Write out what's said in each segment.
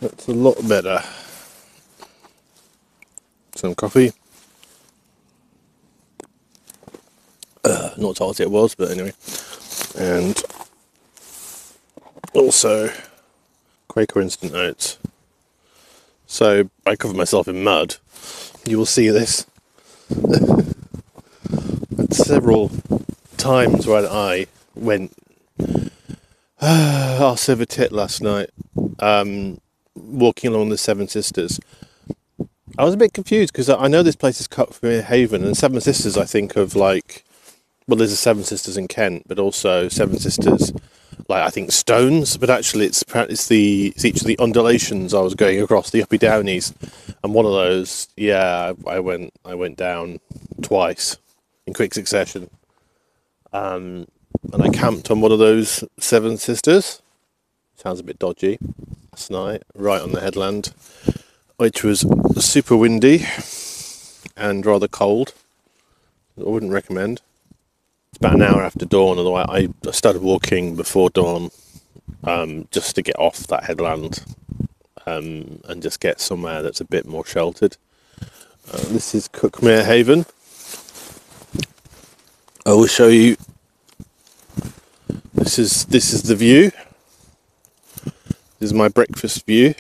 That's a lot better. Some coffee. Not as hot as it was, but anyway. And also Quaker instant oats. So I cover myself in mud. You will see this. At several times where I went arse over tit last night, walking along the Seven Sisters. I was a bit confused because I know this place is Cuckmere Haven, and Seven Sisters I think of like, well, there's a Seven Sisters in Kent, but also Seven Sisters, like I think Stones, but actually it's each of the undulations I was going across, the uppy downies, and one of those, yeah, I went down twice in quick succession, and I camped on one of those Seven Sisters. Sounds a bit dodgy. Last night, right on the headland, which was super windy and rather cold. I wouldn't recommend. It's about an hour after dawn, although I started walking before dawn, just to get off that headland, and just get somewhere that's a bit more sheltered. This is Cuckmere Haven. I will show you. This is the view. This is my breakfast view.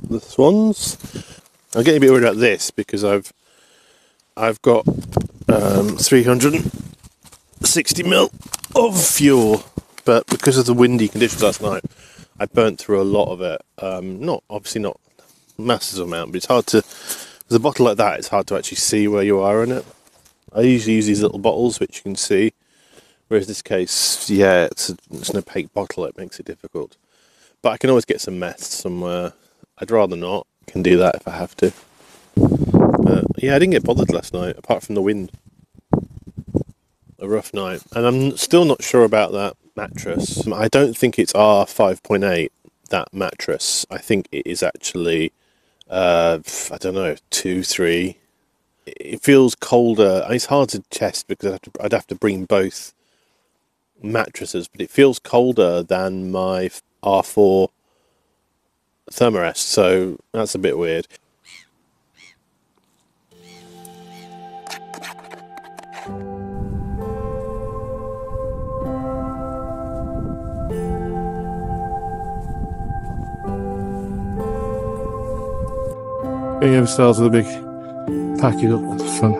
The swans. I'm getting a bit worried about this because I've got 360ml of fuel, but because of the windy conditions last night, I burnt through a lot of it. Obviously not massive amount, but it's hard to. With a bottle like that, it's hard to actually see where you are in it. I usually use these little bottles, which you can see, whereas this case, yeah, it's an opaque bottle. It makes it difficult, but I can always get some meth somewhere. I'd rather not. I can do that if I have to. But yeah, I didn't get bothered last night, apart from the wind. A rough night. And I'm still not sure about that mattress. I don't think it's R5.8, that mattress. I think it is actually, I don't know, 2, 3. It feels colder. It's hard to test because I'd have to bring both mattresses, but it feels colder than my R4 Thermarest, so that's a bit weird. Going over styles with a big package up at the front.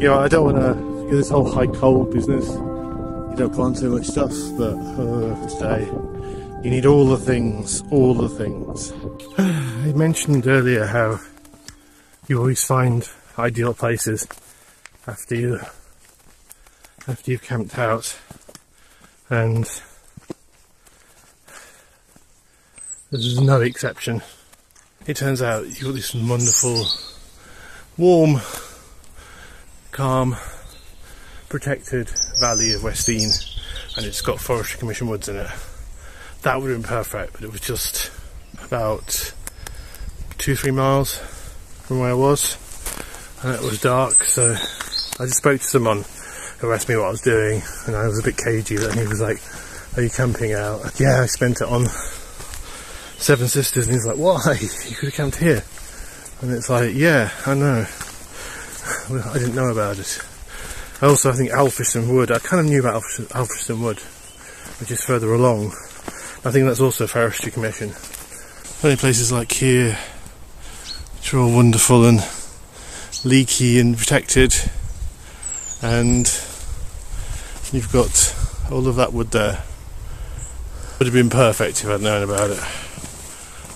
Yeah, I don't want to do this whole high cold business. You don't plant too much stuff, but today you need all the things, all the things. I mentioned earlier how you always find ideal places after you've camped out, and this is no exception. It turns out you've got this wonderful, warm, calm, protected valley of Westdean, and it's got Forestry Commission woods in it. That would have been perfect, but it was just about 2-3 miles from where I was, and it was dark, so I just spoke to someone who asked me what I was doing, and I was a bit cagey, and he was like, "Are you camping out?" Yeah, I spent it on Seven Sisters, and he's like, "Why? You could have camped here." And it's like, yeah, I know. Well, I didn't know about it. I think Alfriston Wood, I kind of knew about Alfriston Wood, which is further along. I think that's also Forestry Commission. Only places like here, which are all wonderful and leaky and protected, and you've got all of that wood there. Would have been perfect if I'd known about it,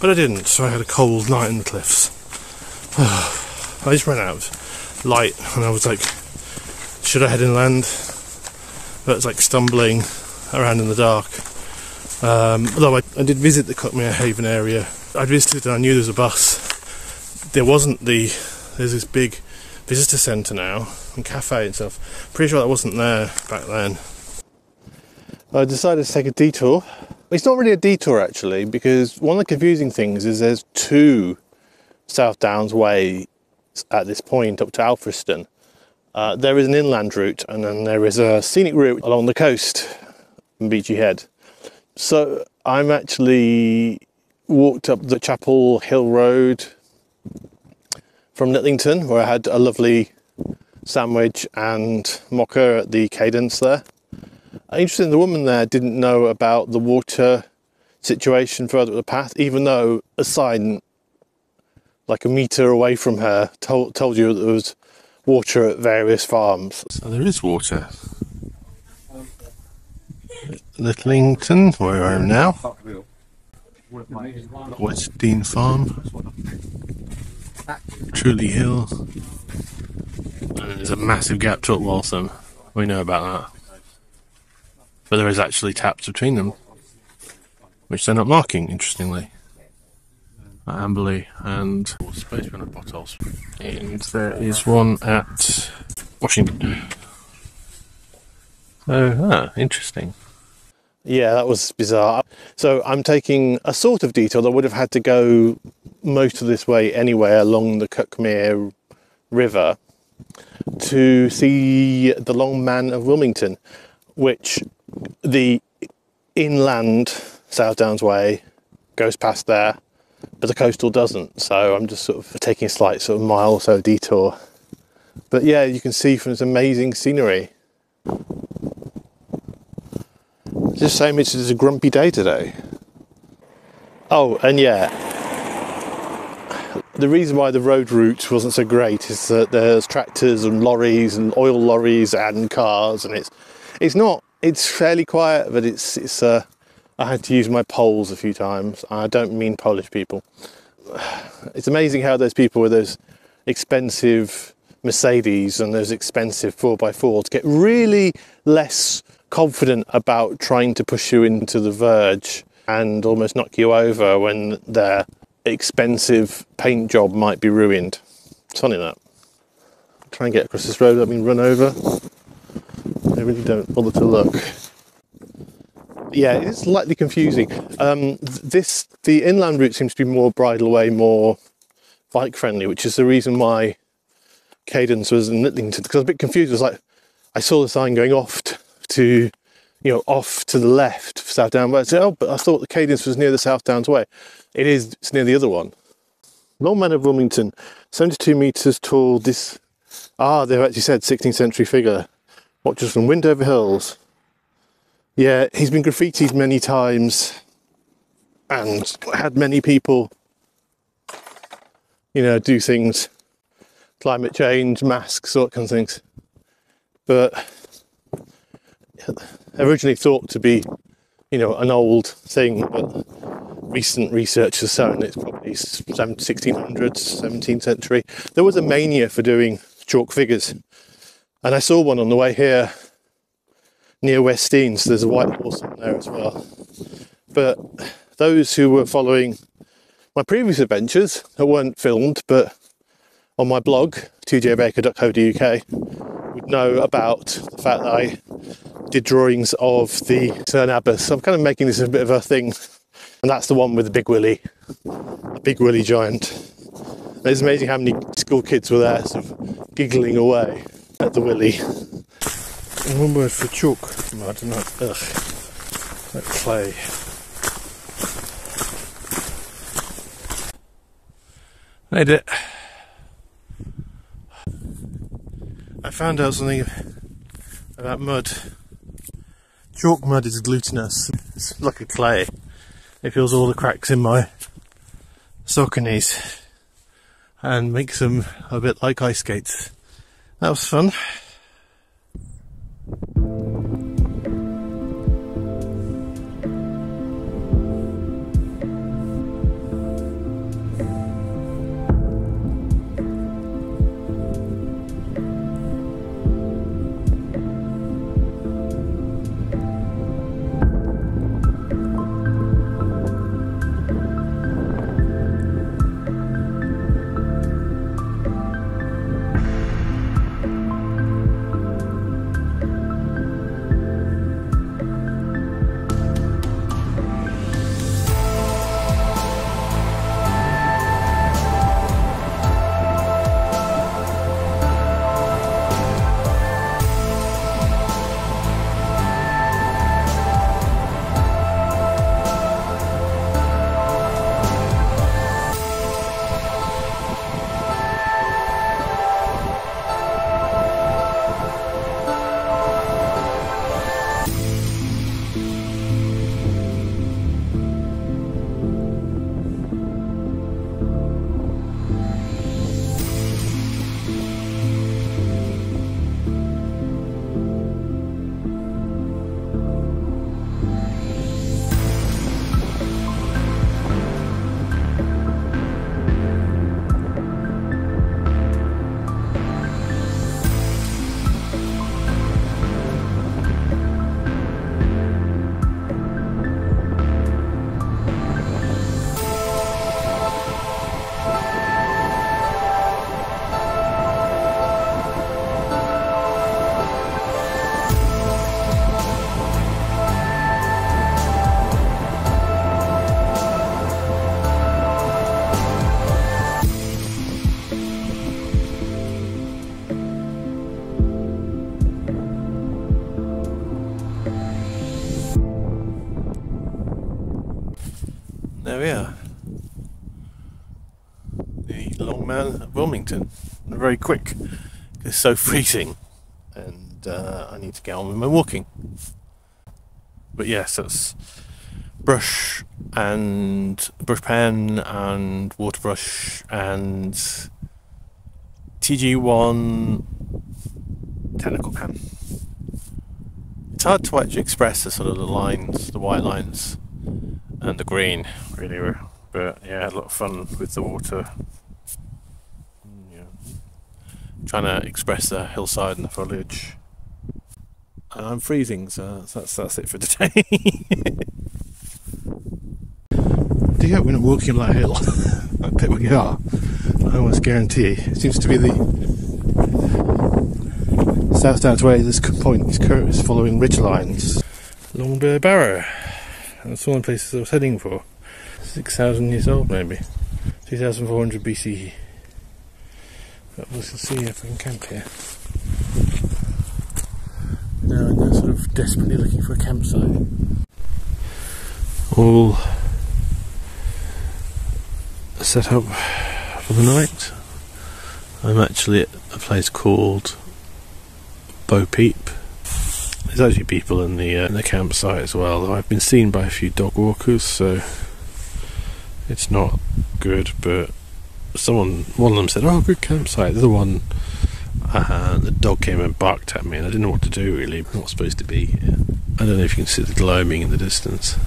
but I didn't, so I had a cold night in the cliffs. I just ran out of light, and I was like, should I head inland? But it's like stumbling around in the dark. Although I did visit the Cuckmere Haven area. I visited and I knew there was a bus. There's this big visitor centre now, and cafe and stuff. Pretty sure that wasn't there back then. I decided to take a detour. It's not really a detour actually, because one of the confusing things is there's 2 South Downs Way at this point up to Alfriston. There is an inland route, and then there is a scenic route along the coast from Beachy Head. So I'm actually walked up the Chapel Hill Road from Litlington, where I had a lovely sandwich and mocha at the Cadence there. Interesting, the woman there didn't know about the water situation further up the path, even though a sign like a metre away from her told you that there was water at various farms. So there is water. Litlington, where I am now. West Dean Farm. Truly Hill. And there's a massive gap to Waltham. We know about that. But there is actually taps between them, which they're not marking, interestingly. At Amberley and Space Runner potholes. And there is one at Washington. So, interesting. Yeah, that was bizarre. So I'm taking a sort of detour. I would have had to go most of this way anyway along the Cuckmere River to see the Long Man of Wilmington, which the inland South Downs Way goes past there, but the coastal doesn't. So I'm just sort of taking a slight sort of mile or so detour. But yeah, you can see from this amazing scenery. Just saying, it's a grumpy day today. Oh, and yeah, the reason why the road route wasn't so great is that there's tractors and lorries and oil lorries and cars, and it's fairly quiet, but I had to use my poles a few times. I don't mean Polish people. It's amazing how those people with those expensive Mercedes and those expensive 4x4s get really less confident about trying to push you into the verge and almost knock you over when their expensive paint job might be ruined. It's funny that. Try and get across this road without being run over. I really don't bother to look. Yeah, it's slightly confusing. The inland route seems to be more bridle way, more bike friendly, which is the reason why Cadence was in Litlington, because I was a bit confused. It was like, I saw the sign going off to the left, South Downs Way. I said, oh, but I thought the Cadence was near the South Downs Way. It's near the other one. Long Man of Wilmington, 72 metres tall. They've actually said 16th century figure. Watches from Windover Hills. Yeah, he's been graffitied many times and had many people, do things, climate change, masks, all that kind of things. But originally thought to be, an old thing, but recent research has shown it's probably 1600s, 17th century. There was a mania for doing chalk figures, and I saw one on the way here near West Dean, so there's a white horse on there as well. But those who were following my previous adventures that weren't filmed, but on my blog, tjbaker.co.uk, would know about the fact that I did drawings of the Cern Abbas. So I'm kind of making this a bit of a thing, and that's the one with the big willy giant. And it's amazing how many school kids were there sort of giggling away at the willy. And one word for chalk mud, not like clay. Made it. I found out something about mud. Chalk mud is glutinous. It's like a clay. It fills all the cracks in my Sauconys and makes them a bit like ice skates. That was fun. There we are. The Long Man of Wilmington. Very quick. It's so freezing, and I need to get on with my walking. But yes, that's brush and brush pen and water brush and TG1 tentacle can. It's hard to actually express the sort of the lines, the white lines and the green, really. But yeah, a lot of fun with the water. Yeah. Trying to express the hillside and the foliage. And I'm freezing, so that's it for today. Do you hope we're not walking up that hill? I bet we are. I almost guarantee. It seems to be the south way. This point is following ridge lines. Longbear Barrow. That's one of the places I was heading for. 6,000 years old, maybe. 2,400 BCE. But we'll see if we can camp here. Now I'm sort of desperately looking for a campsite. All set up for the night. I'm actually at a place called Peep. There's actually people in the campsite as well. I've been seen by a few dog walkers, so it's not good. But one of them said, "Oh, good campsite." The other one, the dog came and barked at me, and I didn't know what to do. Really, I'm not supposed to be here. I don't know if you can see the gloaming in the distance.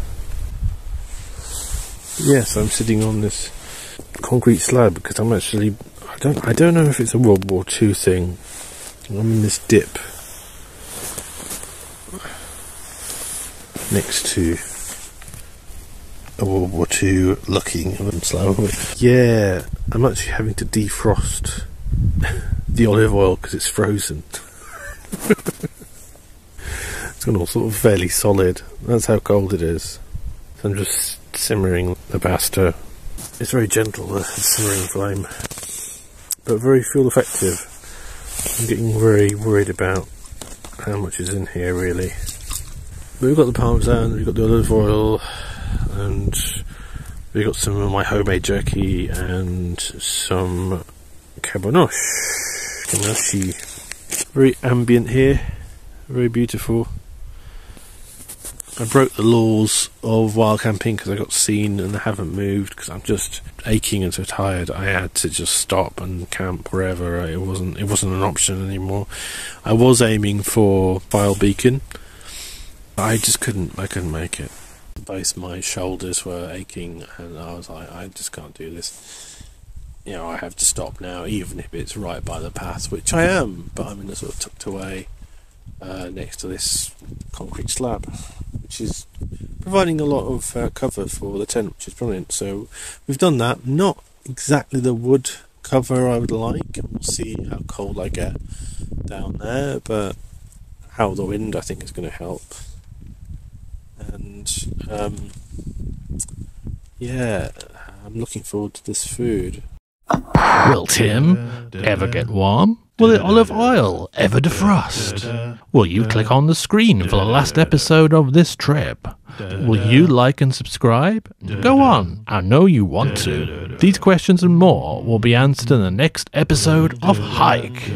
Yes, I'm sitting on this concrete slab because I'm actually I don't know if it's a World War II thing. I'm in this dip next to a World War II looking slab. Yeah, I'm actually having to defrost the olive oil because it's frozen. It's gone all sort of fairly solid. That's how cold it is. So I'm just simmering the pasta. It's very gentle, the simmering flame, but very fuel effective. I'm getting very worried about how much is in here, really. But we've got the parmesan, we've got the olive oil, and we've got some of my homemade jerky and some cabonashi. Very ambient here, very beautiful. I broke the laws of wild camping because I got seen and I haven't moved because I'm just aching and so tired. I had to just stop and camp wherever. It wasn't an option anymore. I was aiming for File Beacon. I just couldn't make it. Both my shoulders were aching and I was like, I just can't do this. You know, I have to stop now, even if it's right by the path, which I am, but I'm in a sort of tucked away next to this concrete slab, which is providing a lot of cover for the tent, which is brilliant. So we've done that. Not exactly the wood cover I would like, and we'll see how cold I get down there, but how the wind I think is going to help. And yeah, I'm looking forward to this food. Will Tim ever get warm? Will the olive oil ever defrost? Will you click on the screen for the last episode of this trip? Will you like and subscribe? Go on, I know you want to. These questions and more will be answered in the next episode of Hike.